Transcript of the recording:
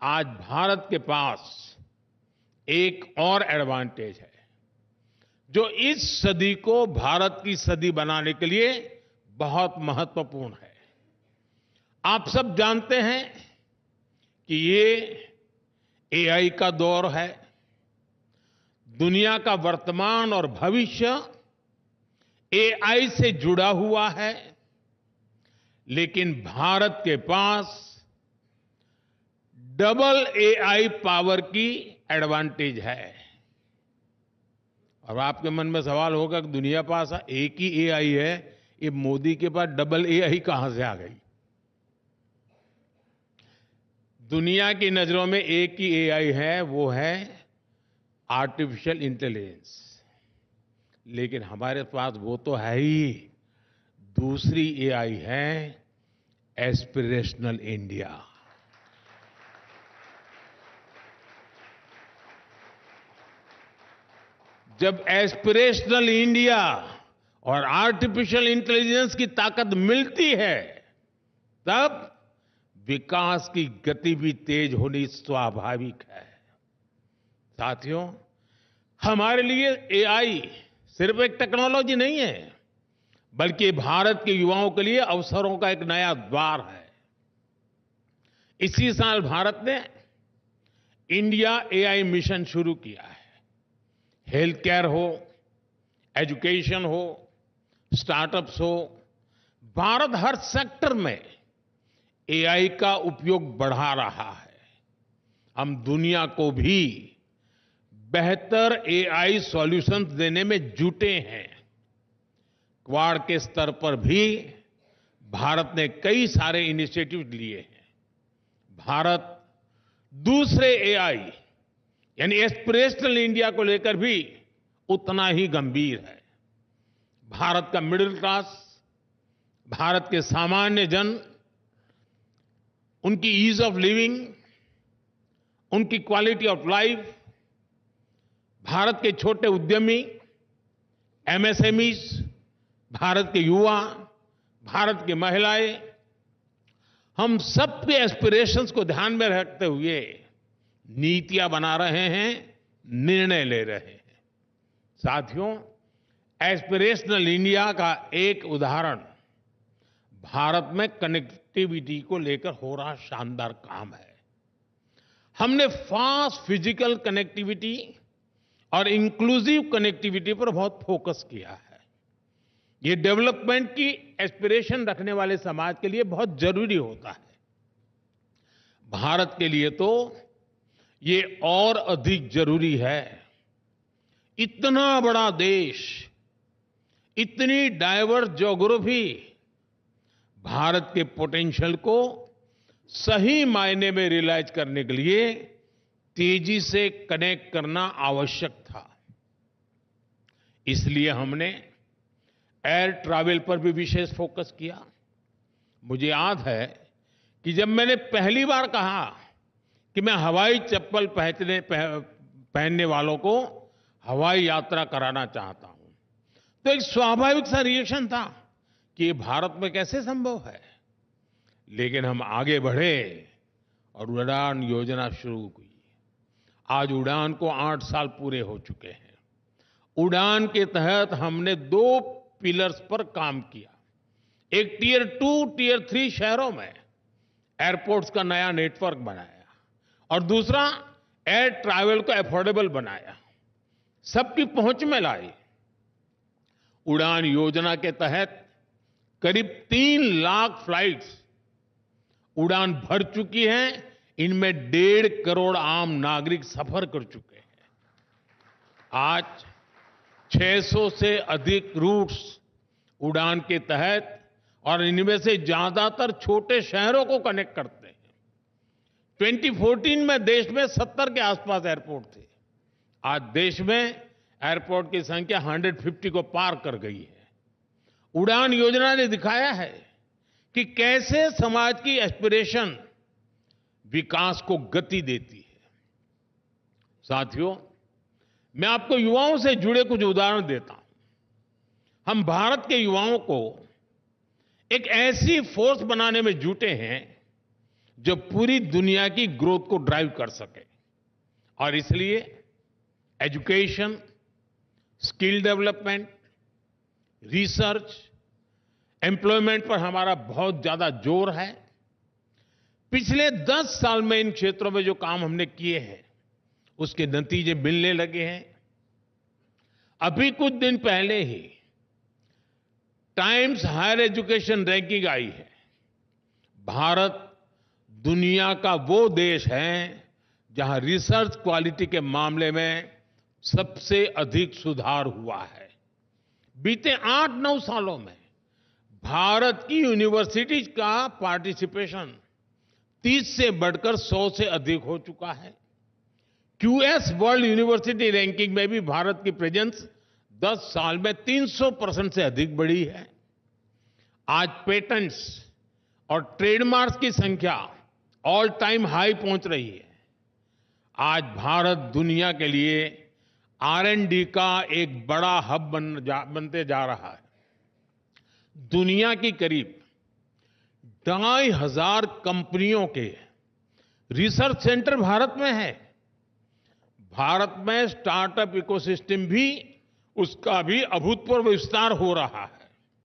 आज भारत के पास एक और एडवांटेज है जो इस सदी को भारत की सदी बनाने के लिए बहुत महत्वपूर्ण है। आप सब जानते हैं कि ये एआई का दौर है। दुनिया का वर्तमान और भविष्य एआई से जुड़ा हुआ है, लेकिन भारत के पास डबल एआई पावर की एडवांटेज है। और आपके मन में सवाल होगा कि दुनिया के पास एक ही एआई है, ये मोदी के पास डबल एआई कहां से आ गई? दुनिया की नजरों में एक ही एआई है, वो है आर्टिफिशियल इंटेलिजेंस। लेकिन हमारे पास वो तो है ही, दूसरी एआई है एस्पिरेशनल इंडिया। जब एस्पिरेशनल इंडिया और आर्टिफिशियल इंटेलिजेंस की ताकत मिलती है, तब विकास की गति भी तेज होनी स्वाभाविक है। साथियों, हमारे लिए एआई सिर्फ एक टेक्नोलॉजी नहीं है, बल्कि भारत के युवाओं के लिए अवसरों का एक नया द्वार है। इसी साल भारत ने इंडिया एआई मिशन शुरू किया है। हेल्थ केयर हो, एजुकेशन हो, स्टार्टअप्स हो, भारत हर सेक्टर में एआई का उपयोग बढ़ा रहा है। हम दुनिया को भी बेहतर एआई सॉल्यूशंस देने में जुटे हैं। क्वाड के स्तर पर भी भारत ने कई सारे इनिशिएटिव लिए हैं। भारत दूसरे एआई यानी एस्पिरेशनल इंडिया को लेकर भी उतना ही गंभीर है। भारत का मिडिल क्लास, भारत के सामान्य जन, उनकी ईज ऑफ लिविंग, उनकी क्वालिटी ऑफ लाइफ, भारत के छोटे उद्यमी, एमएसएमईज, भारत के युवा, भारत की महिलाएं, हम सबके एस्पिरेशंस को ध्यान में रखते हुए नीतियां बना रहे हैं, निर्णय ले रहे हैं। साथियों, एस्पिरेशनल इंडिया का एक उदाहरण भारत में कनेक्टिविटी को लेकर हो रहा शानदार काम है। हमने फास्ट फिजिकल कनेक्टिविटी और इंक्लूसिव कनेक्टिविटी पर बहुत फोकस किया है। ये डेवलपमेंट की एस्पिरेशन रखने वाले समाज के लिए बहुत जरूरी होता है। भारत के लिए तो ये और अधिक जरूरी है। इतना बड़ा देश, इतनी डाइवर्स ज्योग्राफी, भारत के पोटेंशियल को सही मायने में रियलाइज करने के लिए तेजी से कनेक्ट करना आवश्यक था। इसलिए हमने एयर ट्रैवल पर भी विशेष फोकस किया। मुझे याद है कि जब मैंने पहली बार कहा कि मैं हवाई चप्पल पहनने वालों को हवाई यात्रा कराना चाहता हूं, तो एक स्वाभाविक सा रिएक्शन था कि ये भारत में कैसे संभव है। लेकिन हम आगे बढ़े और उड़ान योजना शुरू हुई। आज उड़ान को 8 साल पूरे हो चुके हैं। उड़ान के तहत हमने 2 पिलर्स पर काम किया। एक टियर 2, टियर 3 शहरों में एयरपोर्ट्स का नया नेटवर्क बनाया और दूसरा एयर ट्रैवल को अफोर्डेबल बनाया, सबकी पहुंच में लाए। उड़ान योजना के तहत करीब 3 लाख फ्लाइट्स उड़ान भर चुकी हैं। इनमें 1.5 करोड़ आम नागरिक सफर कर चुके हैं। आज 600 से अधिक रूट्स उड़ान के तहत और इनमें से ज्यादातर छोटे शहरों को कनेक्ट करते हैं। 2014 में देश में 70 के आसपास एयरपोर्ट थे। आज देश में एयरपोर्ट की संख्या 150 को पार कर गई है। उड़ान योजना ने दिखाया है कि कैसे समाज की एस्पिरेशन विकास को गति देती है। साथियों, मैं आपको युवाओं से जुड़े कुछ उदाहरण देता हूं। हम भारत के युवाओं को एक ऐसी फोर्स बनाने में जुटे हैं जो पूरी दुनिया की ग्रोथ को ड्राइव कर सके। और इसलिए education, skill development, research, employment पर हमारा बहुत ज्यादा जोर है। पिछले 10 साल में इन क्षेत्रों में जो काम हमने किए हैं उसके नतीजे मिलने लगे हैं। अभी कुछ दिन पहले ही टाइम्स हायर एजुकेशन रैंकिंग आई है। भारत दुनिया का वो देश है जहां रिसर्च क्वालिटी के मामले में सबसे अधिक सुधार हुआ है। बीते 8-9 सालों में भारत की यूनिवर्सिटीज का पार्टिसिपेशन 30 से बढ़कर 100 से अधिक हो चुका है। क्यूएस वर्ल्ड यूनिवर्सिटी रैंकिंग में भी भारत की प्रेजेंस 10 साल में 300% से अधिक बढ़ी है। आज पेटेंट्स और ट्रेडमार्क्स की संख्या ऑल टाइम हाई पहुंच रही है। आज भारत दुनिया के लिए R&D का एक बड़ा हब बनते जा रहा है। दुनिया की करीब 2,500 कंपनियों के रिसर्च सेंटर भारत में है। भारत में स्टार्टअप इकोसिस्टम भी उसका भी अभूतपूर्व विस्तार हो रहा है।